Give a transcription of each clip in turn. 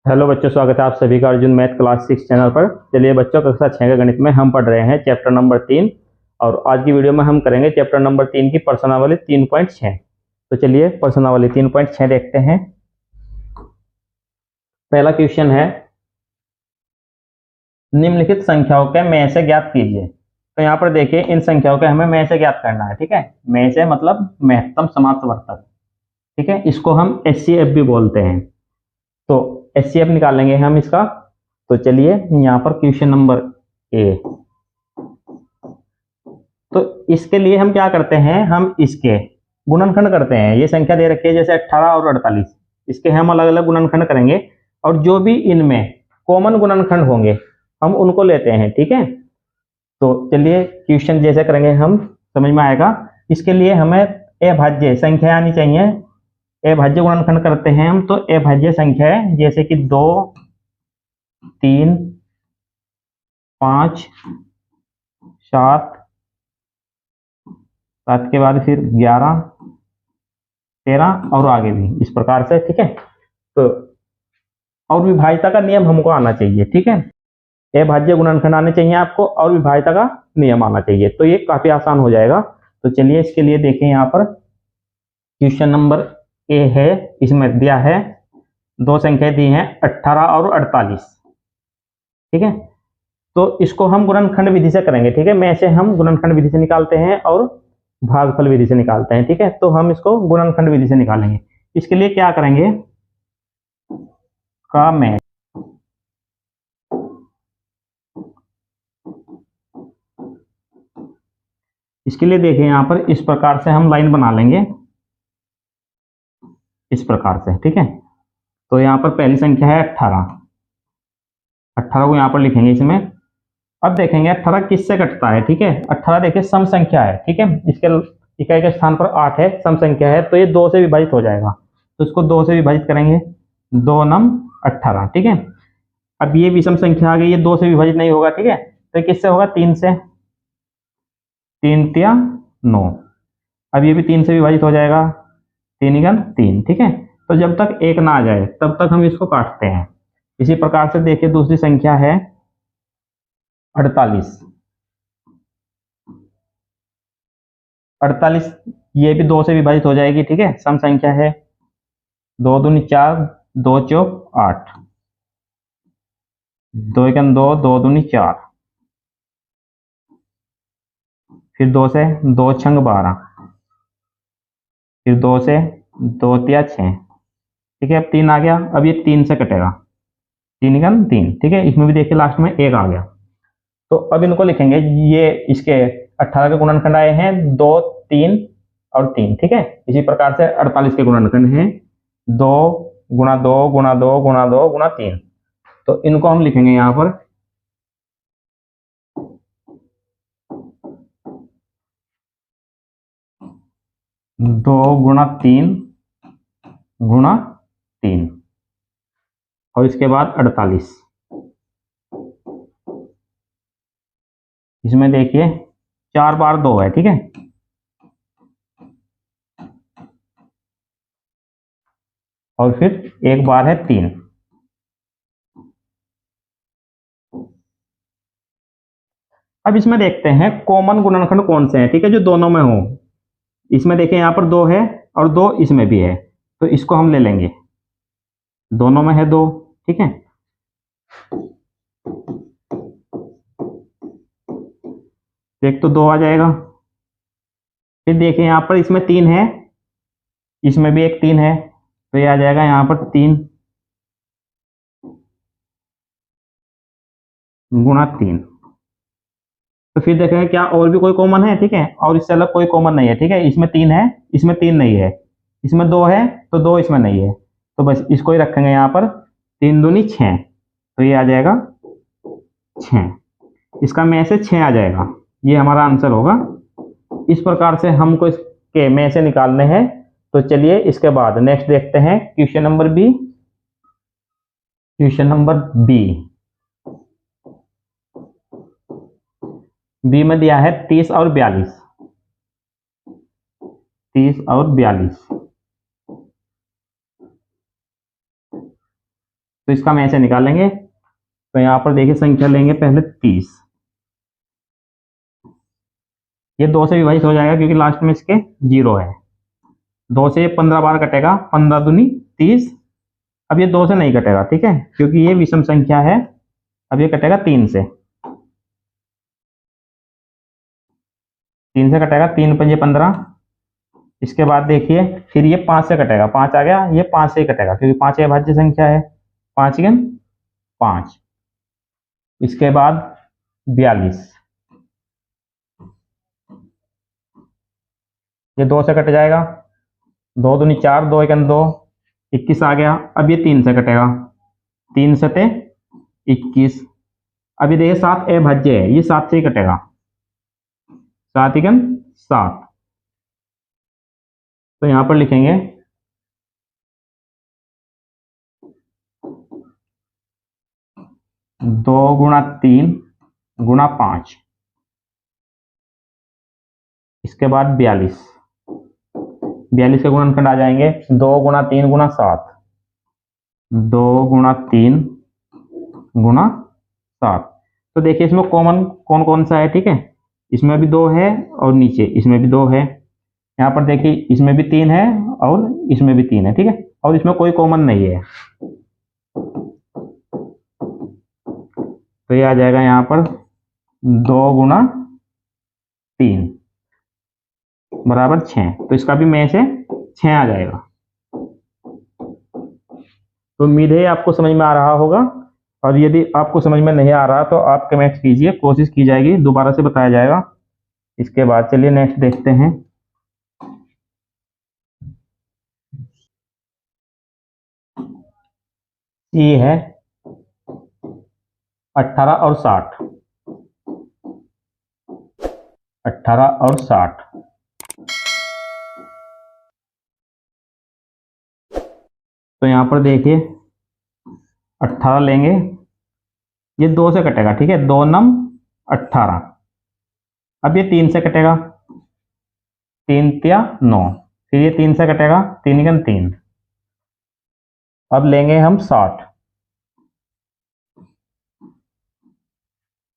Hello बच्चों, स्वागत है आप सभी का अर्जुन मैथ क्लास 6 चैनल पर। चलिए बच्चों, कक्षा 6 के गणित में हम पढ़ रहे हैं चैप्टर नंबर 3। और आज की वीडियो में हम करेंगे चैप्टर नंबर 3 की प्रश्नावली 3.6। तो चलिए प्रश्नावली 3.6 देखते हैं। पहला क्वेश्चन है, निम्नलिखित संख्याओं के में से ज्ञात कीजिए। तो यहाँ पर देखिए, इन संख्याओं के हमें में से ज्ञात करना है। ठीक है, में से मतलब महत्तम समाप्तवर्तक। ठीक है, इसको हम HCF भी बोलते हैं। तो HCF निकालेंगे हम इसका। तो चलिए यहाँ पर क्वेश्चन नंबर ए। तो इसके लिए हम क्या करते हैं, हम इसके गुणनखंड करते हैं। ये संख्या दे रखी है जैसे 18 और 48, इसके हम अलग अलग गुणनखंड करेंगे और जो भी इनमें कॉमन गुणनखंड होंगे हम उनको लेते हैं। ठीक है, तो चलिए क्वेश्चन जैसे करेंगे हम समझ में आएगा। इसके लिए हमें अभाज्य संख्या आनी चाहिए। अभाज्य गुणनखंड करते हैं हम, तो अभाज्य संख्या है जैसे कि 2, 3, 5, 7, 7 के बाद फिर 11, 13 और आगे भी इस प्रकार से। ठीक है, तो और विभाज्यता का नियम हमको आना चाहिए। ठीक है, अभाज्य गुणनखंड आने चाहिए आपको और विभाज्यता का नियम आना चाहिए, तो ये काफी आसान हो जाएगा। तो चलिए इसके लिए देखें, यहाँ पर क्वेश्चन नंबर ए है। इसमें दिया है दो संख्याएं दी हैं 18 और 48। ठीक है, तो इसको हम गुणनखंड विधि से करेंगे। ठीक है, में से हम गुणनखंड विधि से निकालते हैं और भागफल विधि से निकालते हैं। ठीक है, तो हम इसको गुणनखंड विधि से निकालेंगे। इसके लिए क्या करेंगे, का में इसके लिए देखिए, यहाँ पर इस प्रकार से हम लाइन बना लेंगे, इस प्रकार से। ठीक है, तो यहाँ पर पहली संख्या है 18। 18 को यहाँ पर लिखेंगे इसमें। अब देखेंगे 18 किससे कटता है। ठीक है, 18 देखिए सम संख्या है। ठीक है, इसके इकाई के स्थान पर 8 है, सम संख्या है, तो ये 2 से विभाजित हो जाएगा। तो इसको 2 से विभाजित करेंगे, 2 नम 18। ठीक है, अब ये विषम संख्या आ गई, ये 2 से विभाजित नहीं होगा। ठीक है, तो किससे होगा, 3 से। 3 तिया 9। अब ये भी 3 से विभाजित हो जाएगा, 3 गुण 3। ठीक है, तो जब तक 1 ना आ जाए तब तक हम इसको काटते हैं। इसी प्रकार से देखिए दूसरी संख्या है 48। 48 ये भी 2 से विभाजित हो जाएगी। ठीक है, सम संख्या है, 2 दूनी 4, 2 चौक 8, 2 एकम 2, 2 दूनी 4, फिर 2 से 2 छंग 12, फिर 2 से 2 तिया 6। ठीक है, अब 3 आ गया, अब ये 3 से कटेगा, 3 एकम 3। ठीक है, इसमें भी देखिए लास्ट में 1 आ गया। तो अब इनको लिखेंगे, ये इसके 18 के गुणनखंड आए हैं 2, 3 और 3। ठीक है, इसी प्रकार से 48 के गुणनखंड हैं 2 गुणा 2 गुणा 2 गुणा 2 गुणा 3। तो इनको हम लिखेंगे यहाँ पर 2 गुणा 3 गुणा 3 और इसके बाद 48। इसमें देखिए 4 बार 2 है। ठीक है, और फिर एक बार है 3। अब इसमें देखते हैं कॉमन गुणनखंड कौन से हैं। ठीक है, जो दोनों में हो। इसमें देखिए यहाँ पर 2 है और 2 इसमें भी है, तो इसको हम ले लेंगे, दोनों में है 2। ठीक है, एक तो 2 आ जाएगा। फिर देखिए यहाँ पर इसमें 3 है, इसमें भी एक 3 है, तो ये आ जाएगा यहाँ पर 3 गुणा 3। तो फिर देखेंगे क्या और भी कोई कॉमन है। ठीक है, और इससे अलग कोई कॉमन नहीं है। ठीक है, इसमें 3 है, इसमें 3 नहीं है, इसमें 2 है तो 2 इसमें नहीं है, तो बस इसको ही रखेंगे यहाँ पर। 3 दूनी 6, तो ये आ जाएगा 6। इसका में से 6 आ जाएगा, ये हमारा आंसर होगा। इस प्रकार से हमको इसके में से निकालने हैं। तो चलिए इसके बाद नेक्स्ट देखते हैं question number B. Question number B, B में दिया है 30 और 42। 30 और 42, तो तो इसका हम ऐसे निकालेंगे। तो यहाँ पर देखिए संख्या लेंगे पहले 30, ये 2 से विभाजित हो जाएगा क्योंकि लास्ट में इसके 0 है। 2 से ये 15 बार कटेगा, 15 दूनी 30। अब ये 2 से नहीं कटेगा, ठीक है, क्योंकि ये विषम संख्या है। अब ये कटेगा 3 से, 3 से कटेगा, 3 पंजे 15। इसके बाद देखिए फिर ये 5 से कटेगा, 5 आ गया, ये 5 से ही कटेगा क्योंकि 5 अभाज्य संख्या है। 5 गन 5। इसके बाद 42, ये 2 से कट जाएगा, 2 दूनी 4, 2 एकन 2, 21 आ गया। अब ये 3 से कटेगा, 3 सते 21। अब ये देखिए 7 अभाज्य है, ये 7 से ही कटेगा, 7 एकन 7। तो यहां पर लिखेंगे 2 गुणा 3 गुणा 5। इसके बाद 42, 42 के गुणनखंड आ जाएंगे 2 गुणा 3 गुणा 7, 2 गुणा 3 गुणा 7। तो देखिए इसमें कॉमन कौन कौन सा है, ठीक है, इसमें भी 2 है और नीचे इसमें भी 2 है। यहाँ पर देखिए इसमें भी 3 है और इसमें भी 3 है, ठीक है, और इसमें कोई कॉमन नहीं है। तो ये आ जाएगा यहाँ पर 2 गुणा 3 बराबर 6। तो इसका भी में से 6 आ जाएगा। तो उम्मीद है आपको समझ में आ रहा होगा, और यदि आपको समझ में नहीं आ रहा तो आप कमेंट कीजिए, कोशिश की जाएगी, दोबारा से बताया जाएगा। इसके बाद चलिए नेक्स्ट देखते हैं। ये है 18 और 60, 18 और 60। तो यहां पर देखिए 18 लेंगे, ये 2 से कटेगा, ठीक है, 2 नम 18। अब ये 3 से कटेगा, 3 तिया 9, फिर ये 3 से कटेगा, 3 गन 3। अब लेंगे हम 60,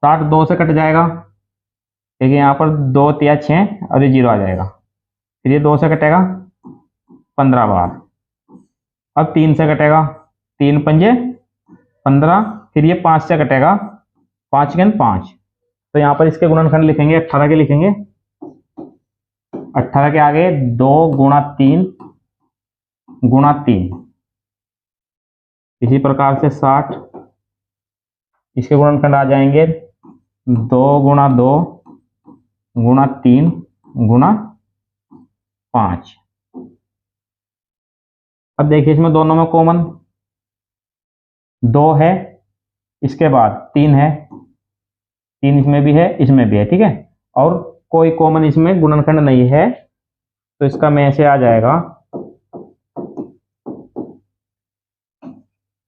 60 2 से कट जाएगा, देखिए यहाँ पर 2 तिया 6 और ये 0 आ जाएगा। फिर ये 2 से कटेगा 15 बार। अब 3 से कटेगा, 3 पंजे 15, फिर ये 5 से कटेगा, 5 गन 5। तो यहाँ पर इसके गुणनखंड लिखेंगे, 18 के लिखेंगे, 18 के आगे 2 गुणा 3 गुणा 3। इसी प्रकार से 60, इसके गुणनखंड आ जाएंगे 2 गुणा 2 गुणा 3 गुणा 5। अब देखिए इसमें दोनों में कॉमन 2 है, इसके बाद 3 है, 3 इसमें भी है, इसमें भी है, ठीक है, और कोई कॉमन इसमें गुणनखंड नहीं है। तो इसका में से आ जाएगा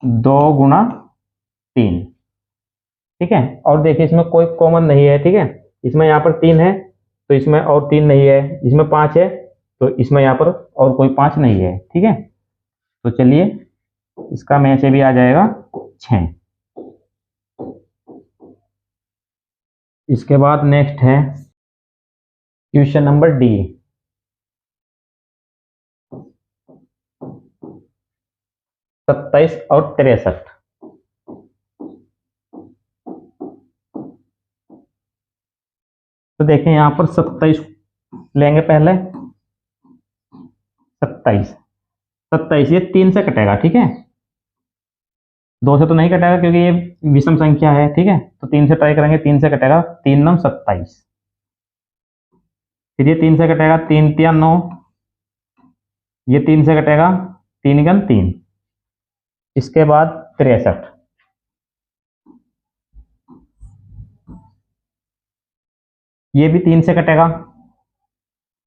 2 गुणा 3, ठीक है, और देखिए इसमें कोई कॉमन नहीं है, ठीक है, इसमें यहाँ पर 3 है तो इसमें और 3 नहीं है, इसमें 5 है तो इसमें यहाँ पर और कोई 5 नहीं है, ठीक है। तो चलिए इसका में से भी आ जाएगा 6। इसके बाद नेक्स्ट है क्वेश्चन नंबर डी, 27 और 63। तो देखें यहाँ पर 27 लेंगे पहले, 27, 27 ये 3 से कटेगा, ठीक है, 2 से तो नहीं कटेगा क्योंकि ये विषम संख्या है, ठीक है, तो 3 से ट्राई करेंगे, 3 से कटेगा, 3 9 27। फिर ये 3 से कटेगा, 3 तिया 9, ये 3 से कटेगा, 3 गन 3। इसके बाद 63, ये भी 3 से कटेगा,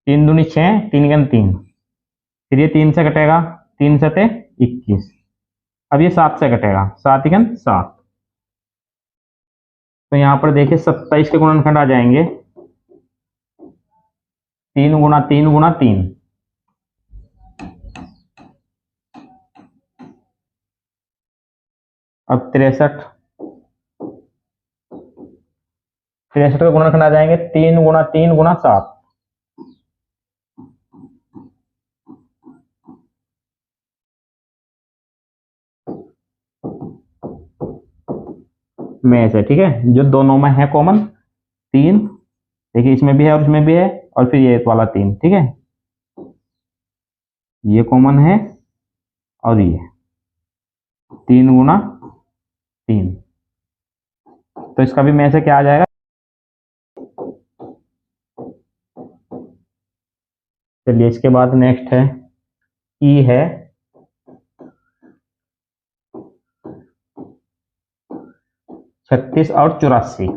3 दूनी 6, 3 गन 3। फिर ये 3 से कटेगा, 3 सते 21। अब ये 7 से कटेगा, 7 गन 7। तो यहाँ पर देखिए 27 के गुणनखंड आ जाएंगे 3 गुणा 3 गुणा 3। अब 63, 63 का गुणनखंड आ जाएंगे 3 गुणा 3 गुणा 7। में से, ठीक है, जो दोनों में है कॉमन 3, देखिए इसमें भी है और इसमें भी है, और फिर ये वाला 3, ठीक है, ये कॉमन है और ये 3 गुणा 3, तो इसका भी में से क्या आ जाएगा। चलिए इसके बाद नेक्स्ट है ई है 36 और 84।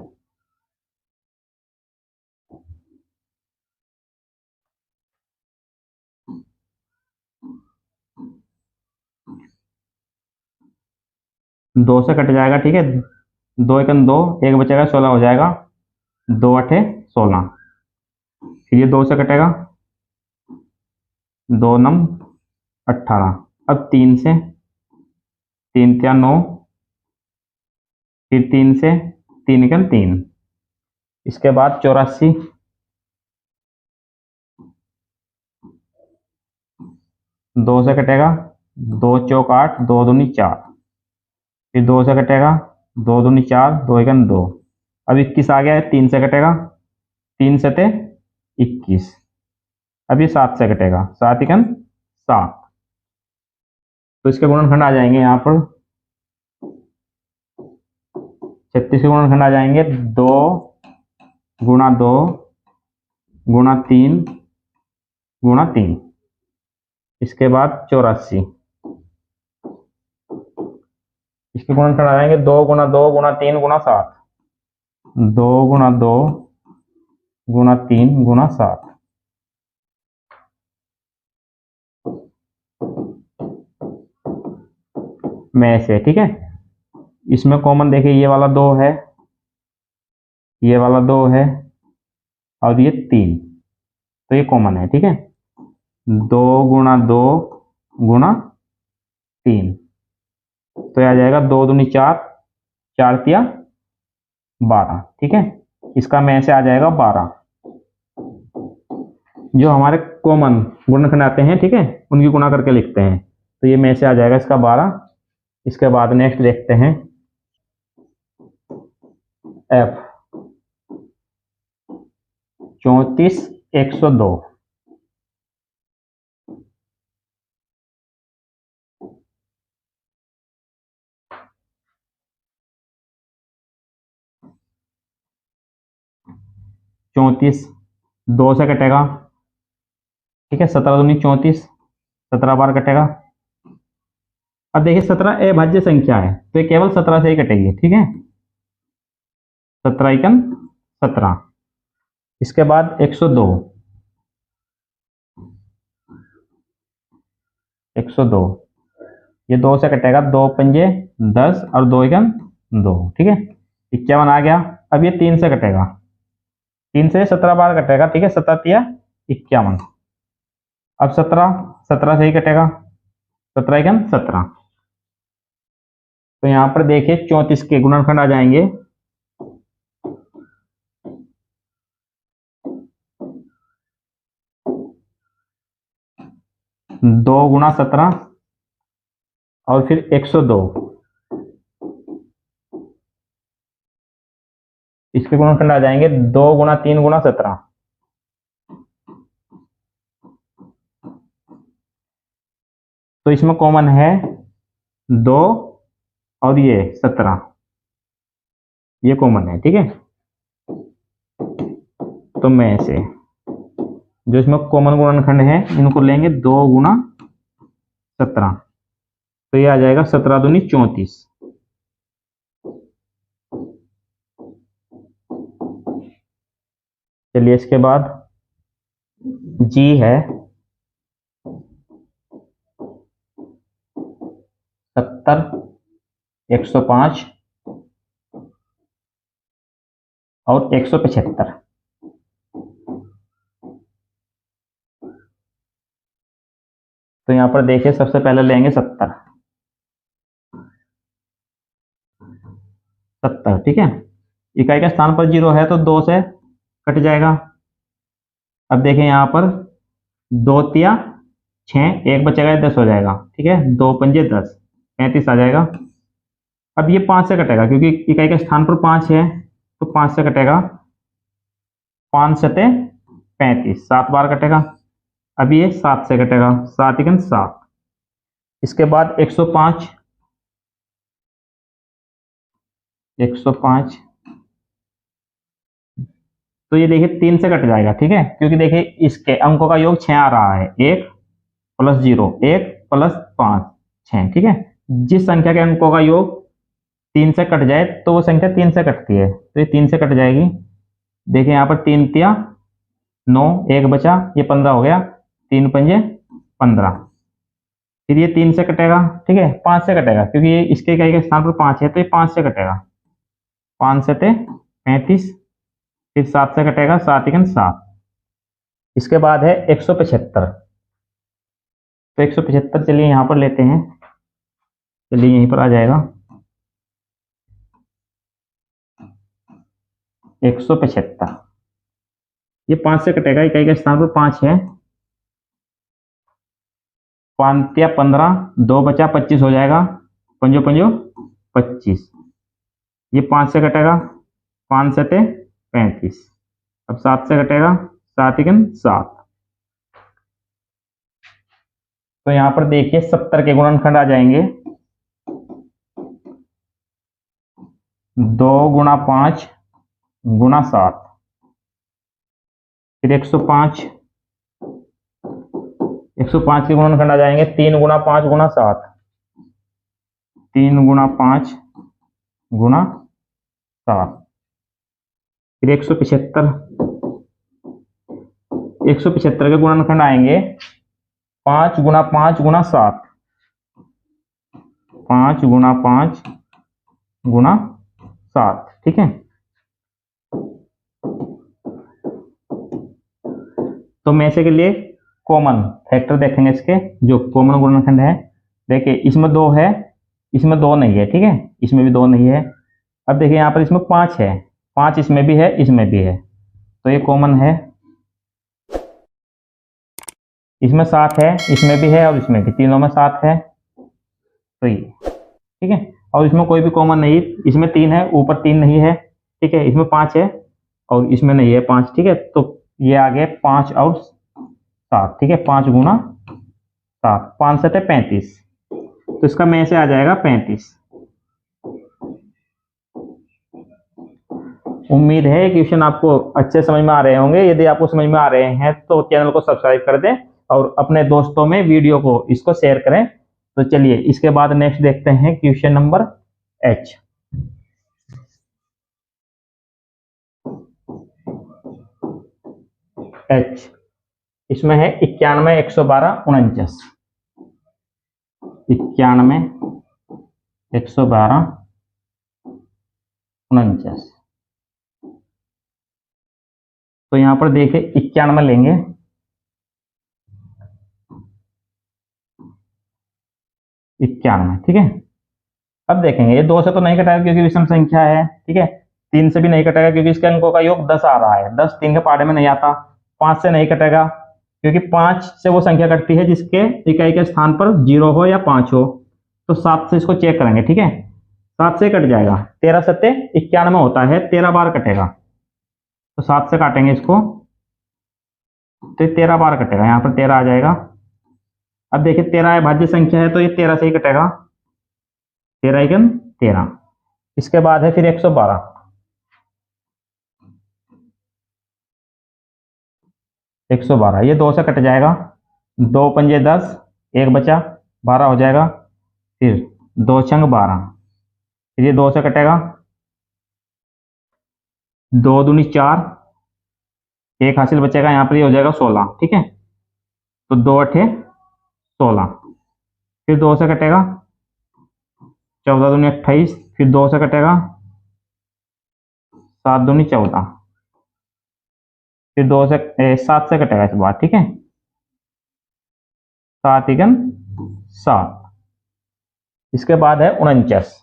दो से कट जाएगा, ठीक है, 2 एकन 2, एक बचेगा 16 हो जाएगा, 2 अठे 16, फिर ये 2 से कटेगा, 2 नम 18, अब 3 से, 3 त्या 9, फिर 3 से, 3 एकन 3, इसके बाद 84, 2 से कटेगा, 2 चौक 8, 2 दूनी 4, फिर 2 से कटेगा, 2 दूनी 4, 2 एकन 2, अब 21 आ गया है, 3 से कटेगा, 3 से थे 21, अब ये 7 से कटेगा, 7 एकन 7, तो इसके गुणनखंड आ जाएंगे यहाँ पर 36 के गुणनखंड आ जाएंगे 2 गुणा 2 गुणा 3 गुणा 3, इसके बाद 84, इसके गुणनखंड आ जाएंगे 2 गुणा 2 गुणा 3 गुणा 7, 2 गुणा 2 गुणा 3 गुणा 7, में से, ठीक है, इसमें कॉमन देखिए ये वाला 2 है, ये वाला 2 है और ये 3, तो ये कॉमन है, ठीक है, 2 गुणा 2 गुणा 3, तो ये आ जाएगा 2 दूनी 4, 4 तिया 12, ठीक है, इसका में से आ जाएगा 12, जो हमारे कॉमन गुणनखंड आते हैं, ठीक है, उनकी गुणा करके लिखते हैं, तो ये में से आ जाएगा इसका 12। इसके बाद नेक्स्ट देखते हैं एफ 34 102, चौंतीस 2 से कटेगा, ठीक है, 17 दूनी 34, 17 बार कटेगा, अब देखिए 17 अभाज्य संख्या है तो ये केवल 17 से ही कटेगी, ठीक है, 17 एकन 17, इसके बाद 102, 102 ये 2 से कटेगा, 2 पंजे 10 और 2 एकन 2, ठीक है, 51 आ गया, अब ये 3 से कटेगा, 3 से 17 बार कटेगा, ठीक है, 17 तिया 51, अब 17 से ही कटेगा, 17 एकन 17, तो यहाँ पर देखिए 34 के गुणनखंड आ जाएंगे 2 गुणा 17 और फिर 102, इसके गुणनखंड आ जाएंगे 2 गुणा 3 गुणा 17, तो इसमें कॉमन है 2 और ये 17, ये कॉमन है, ठीक है, तो में से जो इसमें कॉमन गुणनखंड है इनको लेंगे 2 गुणा 17, तो ये आ जाएगा 17 दूनी 34, चलिए इसके बाद जी है 70 105 और 175, तो यहाँ पर देखिए सबसे पहले लेंगे 70, 70, ठीक है। इकाई के स्थान पर 0 है तो 2 से कट जाएगा। अब देखें यहाँ पर 2 तिया 6, एक बचेगा 10 हो जाएगा, ठीक है। 2 पंजे 10, 35 आ जाएगा। अब ये 5 से कटेगा क्योंकि इकाई के स्थान पर 5 है, तो 5 से कटेगा। 5 सते 35, 7 बार कटेगा। अब ये 7 से कटेगा, 7 इकन 7। इसके बाद 105, 105 तो ये देखिए 3 से कट जाएगा, ठीक है। क्योंकि देखिए इसके अंकों का योग 6 आ रहा है, 1 प्लस 0, 1 प्लस 5, 6, ठीक है। जिस संख्या के अंकों का योग 3 से कट जाए तो वो संख्या 3 से कटती है, तो ये 3 से कट जाएगी। देखिए यहाँ पर 3 तिया 9, एक बचा, ये 15 हो गया, 3 पंजे 15। फिर ये 3 से कटेगा, ठीक है। 5 से कटेगा क्योंकि ये इसके इकाई के स्थान पर 5 है, तो ये 5 से कटेगा। 5 सते 35, फिर 7 से कटेगा, 7 इकन 7। इसके बाद है 175। तो 175 चलिए यहाँ पर लेते हैं, चलिए यहीं पर आ जाएगा 175। ये 5 से कटेगा, इकाई के स्थान पर 5 है। 5 या 15, 2 बचा 25 हो जाएगा, पंजो पंजो 25। ये 5 से कटेगा, 5 सते 35। अब 7 से कटेगा, 7 इकन 7। तो यहाँ पर देखिए 70 के गुणनखंड आ जाएंगे। 2 गुणा 5 गुणा 7, फिर 105। 105 के गुणनखंड आ जाएंगे 3 गुणा 5 गुणा 7, 3 गुणा 5 गुणा 7, फिर 175। 175 के गुणनखंड आएंगे 5 गुणा 5 गुणा 7, 5 गुणा 5 गुणा 7, ठीक है। तो मैं ऐसे के लिए कॉमन फैक्टर देखेंगे, इसके जो कॉमन गुणनखंड है। देखिए इसमें 2 है, इसमें 2 नहीं है, ठीक है। इसमें भी 2 नहीं है। अब देखिए यहाँ पर इसमें 5 है, 5 इसमें भी है, इसमें भी है, तो ये कॉमन है। इसमें 7 है, इसमें भी है और इसमें भी, तीनों में 7 है, तो ये, ठीक है। और इसमें कोई भी कॉमन नहीं, इसमें 3 है, ऊपर 3 नहीं है, ठीक है। इसमें 5 है और इसमें नहीं है 5, ठीक है। तो ये आ गए 5 और 7, ठीक है। 5 गुणा 7, 5 सते 35, तो इसका में से आ जाएगा 35। उम्मीद है क्वेश्चन आपको अच्छे समझ में आ रहे होंगे। यदि आपको समझ में आ रहे हैं तो चैनल को सब्सक्राइब कर दें और अपने दोस्तों में वीडियो को इसको शेयर करें। तो चलिए इसके बाद नेक्स्ट देखते हैं क्वेश्चन नंबर एच। एच इसमें है 91, 112, 49। 91, 112, 49। तो यहां पर देखिए 91 लेंगे, 91, ठीक है। अब देखेंगे ये 2 से तो नहीं कटाएगा क्योंकि विषम संख्या है, ठीक है। 3 से भी नहीं कटेगा क्योंकि इसके अंकों का योग 10 आ रहा है, 10 3 के पहाड़े में नहीं आता। 5 से नहीं कटेगा क्योंकि 5 से वो संख्या कटती है जिसके इकाई के स्थान पर 0 हो या 5 हो। तो 7 से इसको चेक करेंगे, ठीक है। 7 से कट जाएगा, 13 सत्ते 91 होता है, 13 बार कटेगा। तो 7 से काटेंगे इसको तो 13 बार कटेगा, यहाँ पर 13 आ जाएगा। अब देखिए 13 अभाज्य संख्या है तो ये 13 से ही कटेगा, 13 एकम 13। इसके बाद है फिर 112। 112 ये 2 से कट जाएगा, 2 पंजे 10, एक बचा 12 हो जाएगा, फिर 2 छंग 12, फिर ये 2 से कटेगा, 2 दूनी 4, एक हासिल बचेगा, यहाँ पर ये हो जाएगा 16, ठीक है। तो 2 अठे 16, फिर 2 से कटेगा, 14 दूनी 28, फिर 2 से कटेगा, 7 दूनी 14, फिर 2 से 7 से कटेगा इस बार, ठीक है। 7 एकम 7। इसके बाद है 49।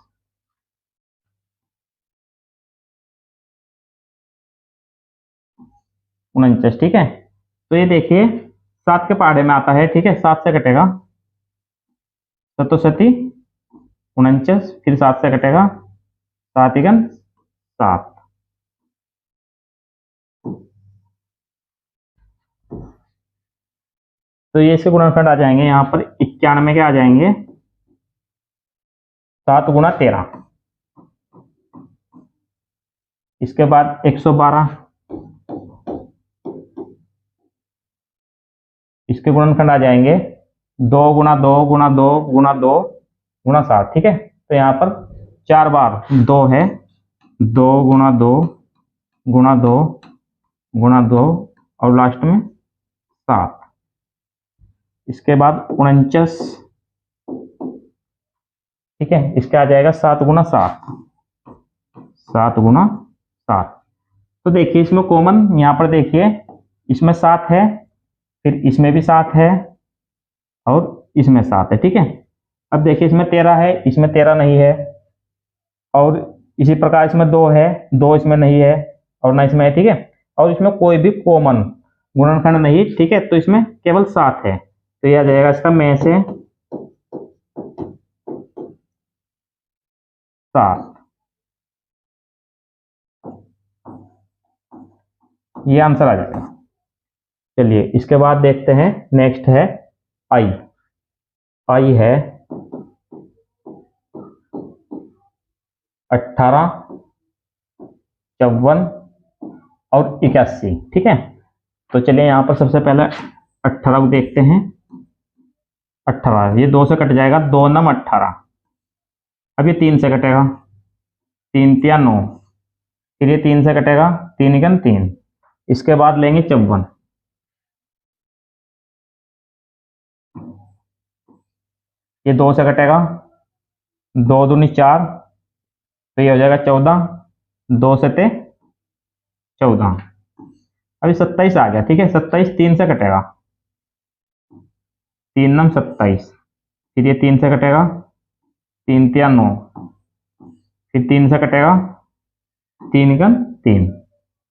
49, ठीक है। तो ये देखिए 7 के पहाड़े में आता है, ठीक है, 7 से कटेगा, सतोसती 49, फिर 7 से कटेगा, 7 इकन 7। तो ये इसके गुणनखंड आ जाएंगे यहाँ पर 91 के आ जाएंगे, 7 गुणा 13। इसके बाद 112, इसके गुणनखंड आ जाएंगे 2 गुणा 2 गुणा 2 गुणा 2 गुणा 7, ठीक है। तो यहाँ पर 4 बार 2 है, 2 गुणा 2 गुणा 2 गुणा 2 और लास्ट में 7। इसके बाद 49, ठीक है, इसके आ जाएगा 7 गुणा 7, 7 गुणा 7। तो देखिए इसमें कॉमन यहाँ पर देखिए इसमें 7 है, फिर इसमें भी 7 है और इसमें 7 है, ठीक है। अब देखिए इसमें 13 है, इसमें 13 नहीं है, और इसी प्रकार इसमें 2 है, 2 इसमें नहीं है और ना इसमें है, ठीक है। और इसमें कोई भी कॉमन गुणनखंड नहीं, ठीक है, तो इसमें केवल 7 है। तो यह आ जाएगा इसका में से 7, ये आंसर आ जाएगा। चलिए इसके बाद देखते हैं, नेक्स्ट है आई। आई है 18, 54 और 81, ठीक है। तो चलिए यहाँ पर सबसे पहले 18 को देखते हैं। 18 ये 2 से कट जाएगा, 2 नम 18। अब ये 3 से कटेगा, 3 तिया 9, फिर ये 3 से कटेगा, 3 इकन 3। इसके बाद लेंगे 54, ये 2 से कटेगा, 2 दूनी 4, तो ये हो जाएगा 14, 2 से ते 14। अभी 27 आ गया, ठीक है, 27 3 से कटेगा, 3 नम 27, फिर ये 3 से कटेगा, 3 तिया 9, फिर 3 से कटेगा, 3 इकन 3।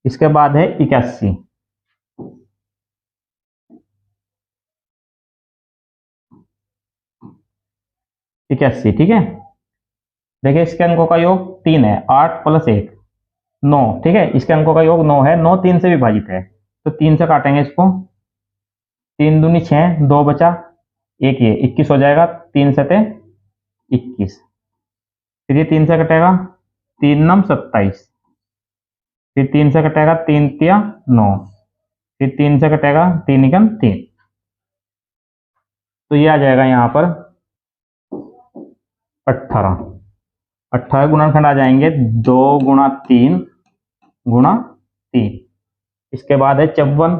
इसके बाद है 81, ठीक है। देखिए इसके अंकों का योग 3 है, 8 + 1 9, ठीक है। इसके अंकों का योग 9 है, 9 3 से विभाजित है, तो 3 से काटेंगे इसको, 3 दूनी 6, 2 बचा, 1 ये 21 हो जाएगा, 3 से ते 21। फिर ये 3 से कटेगा, 3 नम 27, फिर 3 से कटेगा, 3 तिया 9, फिर 3 से कटेगा, 3 इकन 3। तो ये आ जाएगा यहाँ पर 18। 18 गुणनखंड आ जाएंगे 2 गुणा 3 गुणा 3। इसके बाद है 54,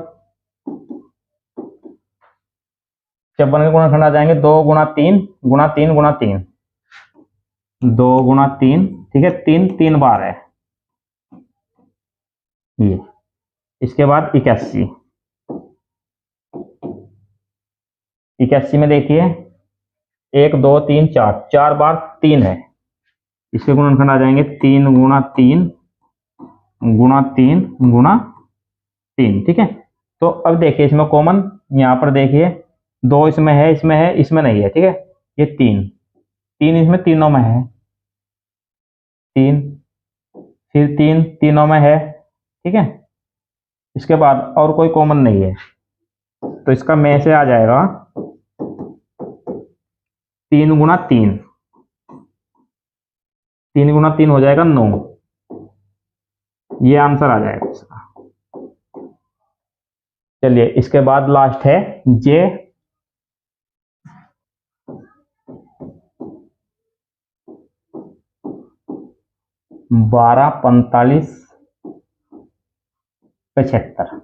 54 के गुणनखंड आ जाएंगे 2 गुणा 3 गुणा 3 गुणा 3, 2 गुणा 3, ठीक है, 3 3 बार है ये। इसके बाद 81, 81 में देखिए 1 2 3 4, 4 बार 3 है, इसके गुणनखंड आ जाएंगे 3 गुणा 3 गुणा 3 गुणा 3, ठीक है। तो अब देखिए इसमें कॉमन यहाँ पर देखिए 2 इसमें है, इसमें नहीं है, ठीक है। ये 3 3 इसमें तीनों में है, 3 फिर 3 तीनों में है, ठीक है। इसके बाद और कोई कॉमन नहीं है, तो इसका में से आ जाएगा 3 गुणा 3, 3 गुणा 3 हो जाएगा 9, ये आंसर आ जाएगा इसका। चलिए इसके बाद लास्ट है जे। 12 45 75।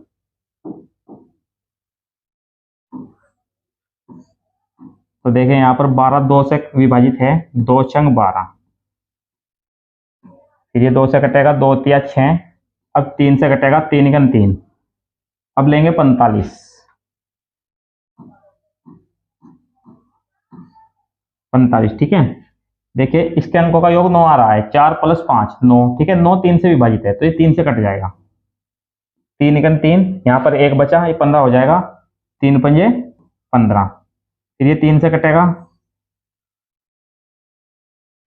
तो देखें यहाँ पर 12 2 से विभाजित है, 2 छंग 12, फिर ये 2 से कटेगा, 2 तिया 6, अब 3 से कटेगा, 3 इकन 3। अब लेंगे 45, 45, ठीक है। देखिए इसके अंकों का योग 9 आ रहा है, 4 + 5 9, ठीक है, 9 3 से विभाजित है, तो ये 3 से कट जाएगा, 3 एकन 3, यहाँ पर एक बचा, ये 15 हो जाएगा, 3 पंजे 15, फिर ये 3 से कटेगा,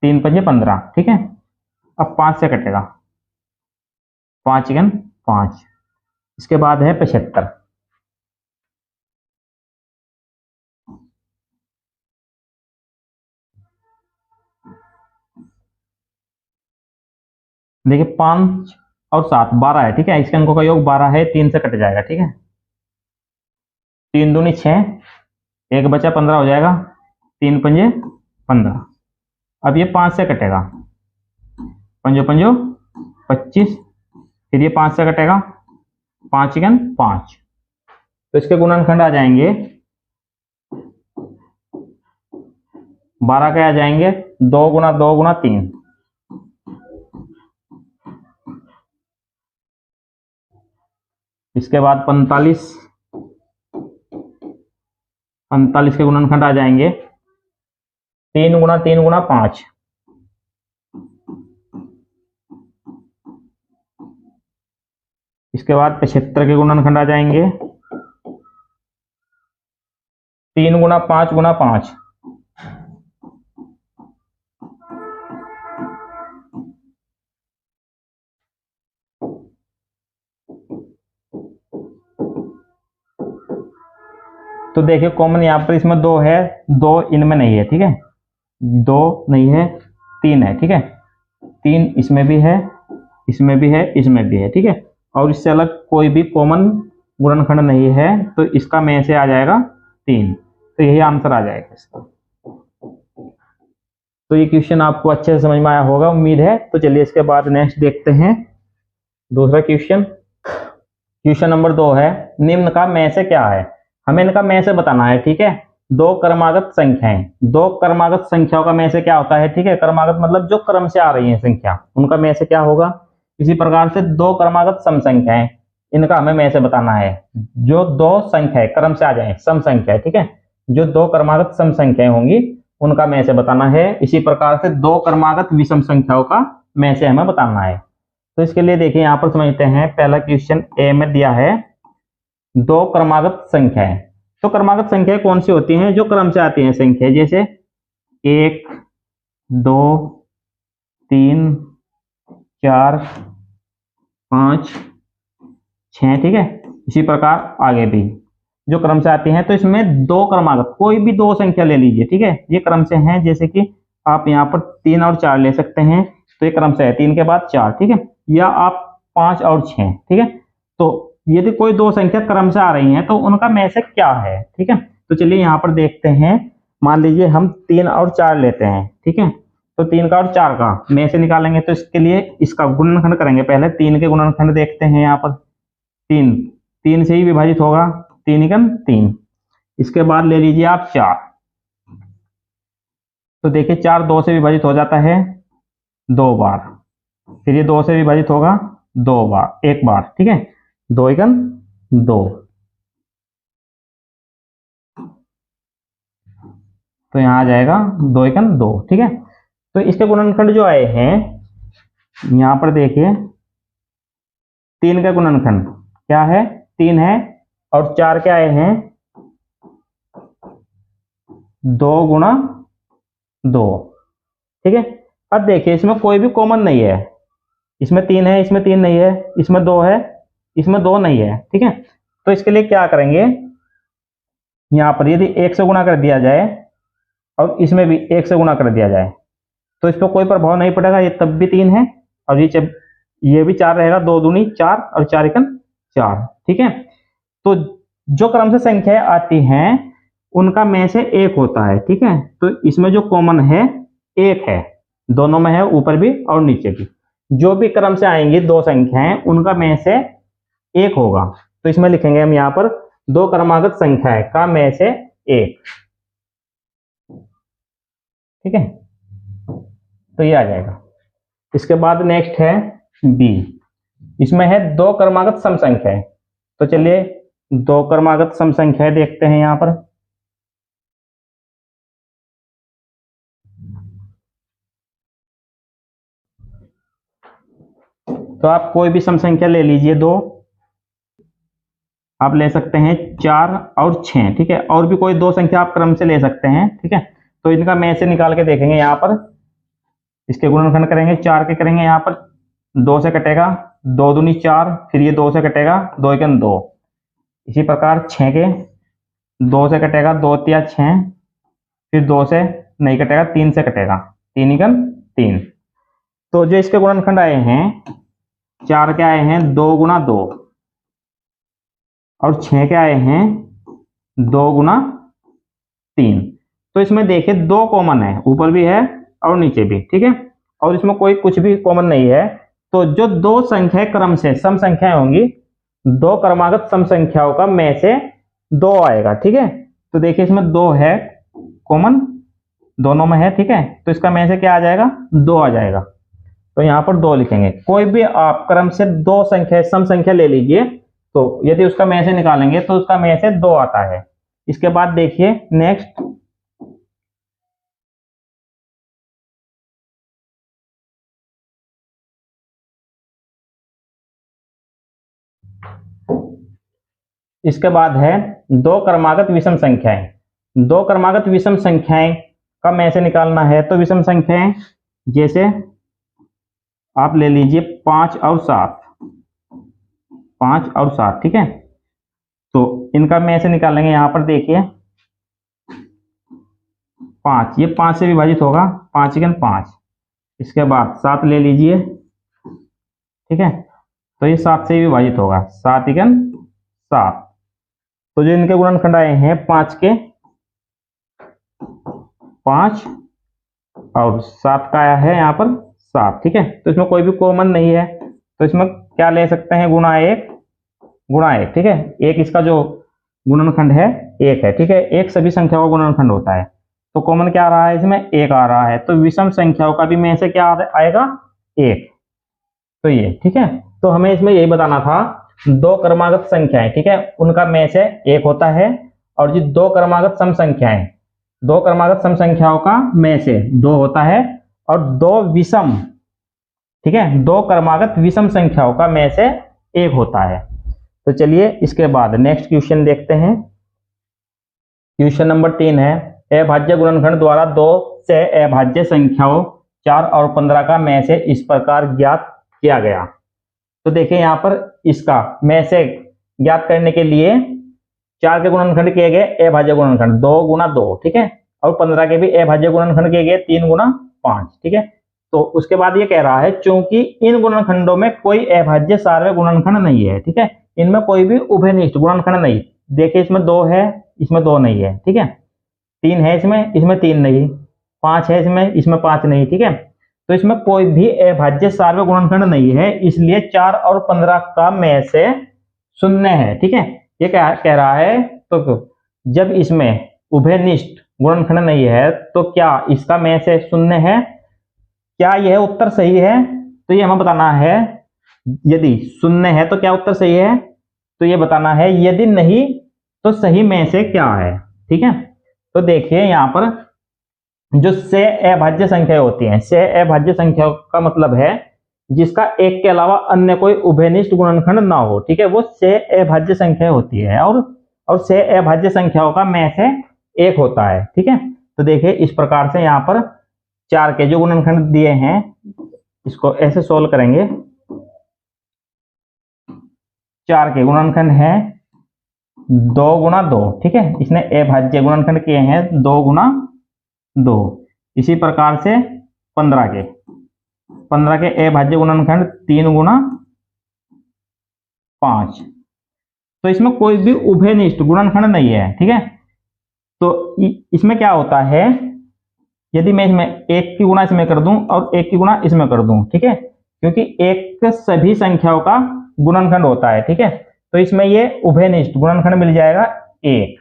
3 पंजे 15, ठीक है। अब 5 से कटेगा, 5 एकन 5, इसके बाद है 75। देखिए 5 और 7 12 है, ठीक है, इसके अंकों का योग 12 है, 3 से कट जाएगा, ठीक है, 3 दूनी 6, एक बचा 15 हो जाएगा, 3 पंजे 15। अब ये 5 से कटेगा, पंजो पंजो 25, फिर ये 5 से कटेगा, 5 एकन 5, तो इसके गुणनखंड आ जाएंगे 12 के आ जाएंगे 2 गुना 2 गुना 3, इसके बाद 45, 45 के गुणनखंड आ जाएंगे 3 गुना 3 गुना 5, इसके बाद 75 के गुणनखंड आ जाएंगे 3 गुना 5 गुना 5, तो देखिए कॉमन यहाँ पर इसमें 2 है, 2 इनमें नहीं है, ठीक है, 2 नहीं है, 3 है, ठीक है, 3 इसमें भी है, इसमें भी है, इसमें भी है, ठीक है, और इससे अलग कोई भी कॉमन गुणनखंड नहीं है, तो इसका में से आ जाएगा 3, तो यही आंसर आ जाएगा इसका। तो ये क्वेश्चन आपको अच्छे से समझ में आया होगा, उम्मीद है। तो चलिए इसके बाद नेक्स्ट देखते हैं दूसरा क्वेश्चन। क्वेश्चन नंबर 2 है, निम्न का में से क्या है, हमें इनका में से बताना है, ठीक है। दो क्रमागत संख्याएं, दो क्रमागत संख्याओं का में से क्या होता है, ठीक है, क्रमागत मतलब जो क्रम से आ रही है संख्या, उनका में से क्या होगा। इसी प्रकार से दो क्रमागत सम संख्याएं, इनका हमें में से बताना है, जो दो संख्याएं क्रम से आ जाए सम संख्या, ठीक है, जो दो क्रमागत सम संख्याएं होंगी उनका में से बताना है। इसी प्रकार से दो क्रमागत विषम संख्याओं का में से हमें बताना है। तो इसके लिए देखिए यहाँ पर समझते हैं, पहला क्वेश्चन ए में दिया है दो क्रमागत संख्याएं। तो क्रमागत संख्याएं कौन सी होती हैं, जो क्रम से आती हैं संख्या, जैसे 1 2 3 4 5 6, ठीक है। इसी प्रकार आगे भी जो क्रम से आती हैं, तो इसमें दो क्रमागत कोई भी दो संख्या ले लीजिए, ठीक है, ये क्रम से हैं, जैसे कि आप यहाँ पर 3 और 4 ले सकते हैं, तो ये क्रम से है 3 के बाद 4, ठीक है, या आप 5 और 6, ठीक है। तो यदि कोई दो संख्या क्रम से आ रही हैं तो उनका में से क्या है, ठीक है। तो चलिए यहाँ पर देखते हैं, मान लीजिए हम 3 और 4 लेते हैं, ठीक है, तो 3 का और 4 का में से निकालेंगे, तो इसके लिए इसका गुणनखंड करेंगे। पहले 3 के गुणनखंड देखते हैं, यहाँ पर 3 3 से ही विभाजित होगा, 3 एकम 3। इसके बाद ले लीजिए आप 4, तो देखिए 4 2 से विभाजित हो जाता है 2 बार, फिर ये 2 से विभाजित होगा 2 बार, एक बार, ठीक है, 2 एकम 2, तो यहाँ आ जाएगा 2 एकम 2, ठीक है। तो इसके गुणनखंड जो आए हैं, यहाँ पर देखिए 3 का गुणनखंड क्या है, 3 है, और 4 के आए हैं 2 गुणा 2, ठीक है। अब देखिए इसमें कोई भी कॉमन नहीं है, इसमें 3 है, इसमें 3 नहीं है, इसमें 2 है, इसमें 2 नहीं है, ठीक है। तो इसके लिए क्या करेंगे, यहाँ पर यदि 1 से गुणा कर दिया जाए और इसमें भी 1 से गुणा कर दिया जाए, तो इस पर कोई प्रभाव नहीं पड़ेगा, ये तब भी 3 है, और ये भी 4 रहेगा, 2 दूनी 4 और 4 एकम 4, ठीक है। तो जो क्रम से संख्याएं आती हैं उनका में से एक होता है, ठीक है। तो इसमें जो कॉमन है एक है, दोनों में है, ऊपर भी और नीचे भी। जो भी क्रम से आएंगी दो संख्याएं उनका में से एक होगा, तो इसमें लिखेंगे हम यहाँ पर दो क्रमागत संख्याएं का में से एक, ठीक है, तो ये आ जाएगा। इसके बाद नेक्स्ट है बी, इसमें है दो क्रमागत सम संख्याएं। तो चलिए दो क्रमागत सम संख्याएं देखते हैं यहाँ पर। तो आप कोई भी सम संख्या ले लीजिए दो, आप ले सकते हैं 4 और 6, ठीक है। और भी कोई दो संख्या आप क्रम से ले सकते हैं, ठीक है। तो इनका में से निकाल के देखेंगे यहाँ पर, इसके गुणनखंड करेंगे, 4 के करेंगे, यहाँ पर 2 से कटेगा, 2 दूनी 4, फिर ये 2 से कटेगा, 2 एकम 2। इसी प्रकार 6 के 2 से कटेगा, 2 तिया 6, फिर 2 से नहीं कटेगा, 3 से कटेगा, 3 एकम 3। तो जो इसके गुणनखंड आए हैं 4 के आए हैं 2 गुना 2, और 6 के आए हैं 2 गुना 3। तो इसमें देखिए 2 कॉमन है, ऊपर भी है और नीचे भी, ठीक है। और इसमें कोई कुछ भी कॉमन नहीं है। तो जो दो संख्याएं क्रम से सम संख्याएं होंगी, दो क्रमागत सम संख्याओं का में से 2 आएगा, ठीक है। तो देखिए इसमें 2 है कॉमन, दोनों में है, ठीक है। तो इसका में से क्या आ जाएगा, 2 आ जाएगा। तो यहाँ पर 2 लिखेंगे। कोई भी आप क्रम से दो संख्या सम संख्या ले लीजिए, तो यदि उसका में से निकालेंगे तो उसका में से 2 आता है। इसके बाद देखिए नेक्स्ट, इसके बाद है दो क्रमागत विषम संख्याएं। दो क्रमागत विषम संख्याएं का में से निकालना है। तो विषम संख्याएं जैसे आप ले लीजिए 5 और 7, 5 और 7, ठीक है। तो इनका में से निकालेंगे। यहां पर देखिए 5, ये 5 से विभाजित होगा, 5 एकम 5। इसके बाद 7 ले लीजिए, ठीक है। तो ये 7 से विभाजित होगा, 7 एकम 7। तो जो इनके गुणनखंड आए हैं 5 के 5 और 7 का आया है यहाँ पर 7, ठीक है। तो इसमें कोई भी कॉमन नहीं है। तो इसमें क्या ले सकते हैं, गुणा 1 गुणा 1, ठीक है। एक इसका जो गुणनखंड है 1 है, ठीक है। एक सभी संख्याओं का गुणनखंड होता है। तो कॉमन क्या आ रहा है, इसमें 1 आ रहा है। तो विषम संख्याओं का भी में से क्या आएगा, 1। तो ये ठीक है। तो हमें इसमें यही बताना था, दो क्रमागत संख्याएं, ठीक है, उनका में से 1 होता है। और जो दो क्रमागत सम संख्याएं, दो क्रमागत सम संख्याओं का में से 2 होता है। और दो विषम, ठीक है, दो क्रमागत विषम संख्याओं का में से 1 होता है। तो चलिए इसके बाद नेक्स्ट क्वेश्चन देखते हैं। क्वेश्चन नंबर 3 है, अभाज्य गुणनखंड द्वारा 2 से अभाज्य संख्याओं 4 और 15 का में से इस प्रकार ज्ञात किया गया। तो देखिए यहाँ पर इसका में से ज्ञात करने के लिए 4 के गुणनखंड किए गए अभाज्य गुणनखंड 2 गुना 2, ठीक है। और 15 के भी अभाज्य गुणनखंड किए गए 3 गुना 5, ठीक है। तो उसके बाद ये कह रहा है, चूंकि इन गुणनखंडों में कोई अभाज्य सार्वय गुणनखंड नहीं है, ठीक है, इनमें कोई भी उभयनिष्ठ गुणनखंड नहीं। देखिए इसमें 2 है, इसमें 2 नहीं है, ठीक है। 3 है इसमें 3 नहीं। 5 है इसमें 5 नहीं, ठीक है। तो इसमें कोई भी अभाज्य सार्वय गुणनखंड नहीं है, इसलिए 4 और 15 का में से 0 है, ठीक है। ये क्या कह रहा है, तो जब इसमें उभयनिष्ठ गुणनखंड नहीं है तो क्या इसका में से 0 है, क्या यह उत्तर सही है? तो ये हमें बताना है। यदि 0 है तो क्या उत्तर सही है, तो ये बताना है। यदि नहीं तो सही में से क्या है, ठीक है। तो देखिए यहाँ पर जो से अभाज्य संख्या होती है, से अभाज्य संख्या का मतलब है जिसका एक के अलावा अन्य कोई उभयनिष्ठ गुणनखंड ना हो, ठीक है, वो से अभाज्य संख्या होती है। और से अभाज्य संख्याओं का में से 1 होता है, ठीक है। तो देखिए इस प्रकार से यहाँ पर 4 के जो गुणनखंड दिए हैं, इसको ऐसे सोल्व करेंगे। 4 के गुणनखंड है 2 गुना 2, ठीक है। इसने अभाज्य गुणनखंड किए हैं 2 गुना 2। इसी प्रकार से 15 के अभाज्य गुणनखंड 3 गुना 5। तो इसमें कोई भी उभयनिष्ठ गुणनखंड नहीं है, ठीक है। तो इसमें क्या होता है, यदि मैं इसमें 1 की गुणा इसमें कर दूं और 1 की गुणा इसमें कर दूं, ठीक है, क्योंकि 1 सभी संख्याओं का गुणनखंड होता है, ठीक है। तो इसमें ये उभयनिष्ठ गुणनखंड मिल जाएगा 1।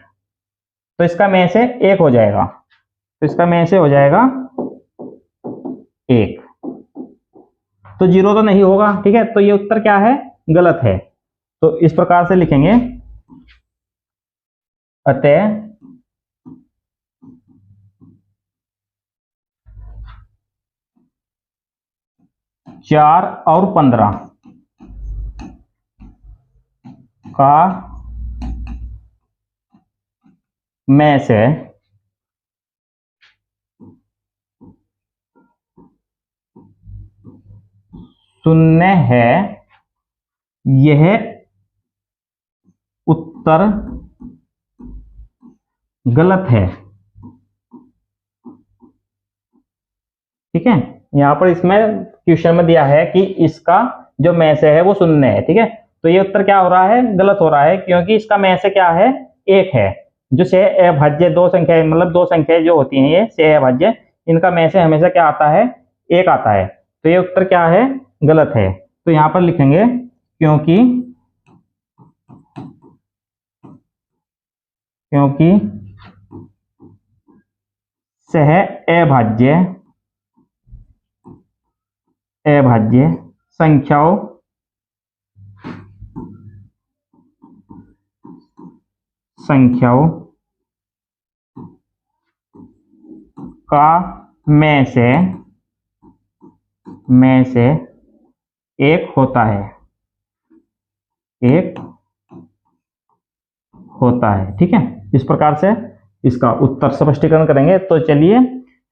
तो इसका में से 1 हो जाएगा। तो इसका में से हो जाएगा 1। तो 0 तो नहीं होगा, ठीक है। तो ये उत्तर क्या है, गलत है। तो इस प्रकार से लिखेंगे, अतः 4 और 15 का में से शून्य है, यह उत्तर गलत है। ठीक है, यहां पर इसमें क्वेश्चन में दिया है कि इसका जो में से है वो शून्य है। ठीक है, तो ये उत्तर क्या हो रहा है, गलत हो रहा है, क्योंकि इसका में से क्या है, एक है। जो से अभाज्य दो संख्या, मतलब दो संख्याएं जो होती हैं ये से अभाज्य, इनका में से हमेशा क्या आता है, एक आता है। तो ये उत्तर क्या है, गलत है। तो यहां पर लिखेंगे क्योंकि सह अभाज्य संख्याओं का में से एक होता है। ठीक है, इस प्रकार से इसका उत्तर स्पष्टीकरण करेंगे। तो चलिए,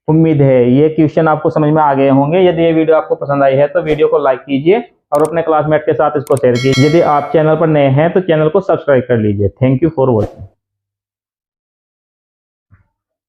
उम्मीद है ये क्वेश्चन आपको समझ में आ गए होंगे। यदि ये वीडियो आपको पसंद आई है तो वीडियो को लाइक कीजिए और अपने क्लासमेट के साथ इसको शेयर कीजिए। यदि आप चैनल पर नए हैं तो चैनल को सब्सक्राइब कर लीजिए। Thank you for watching.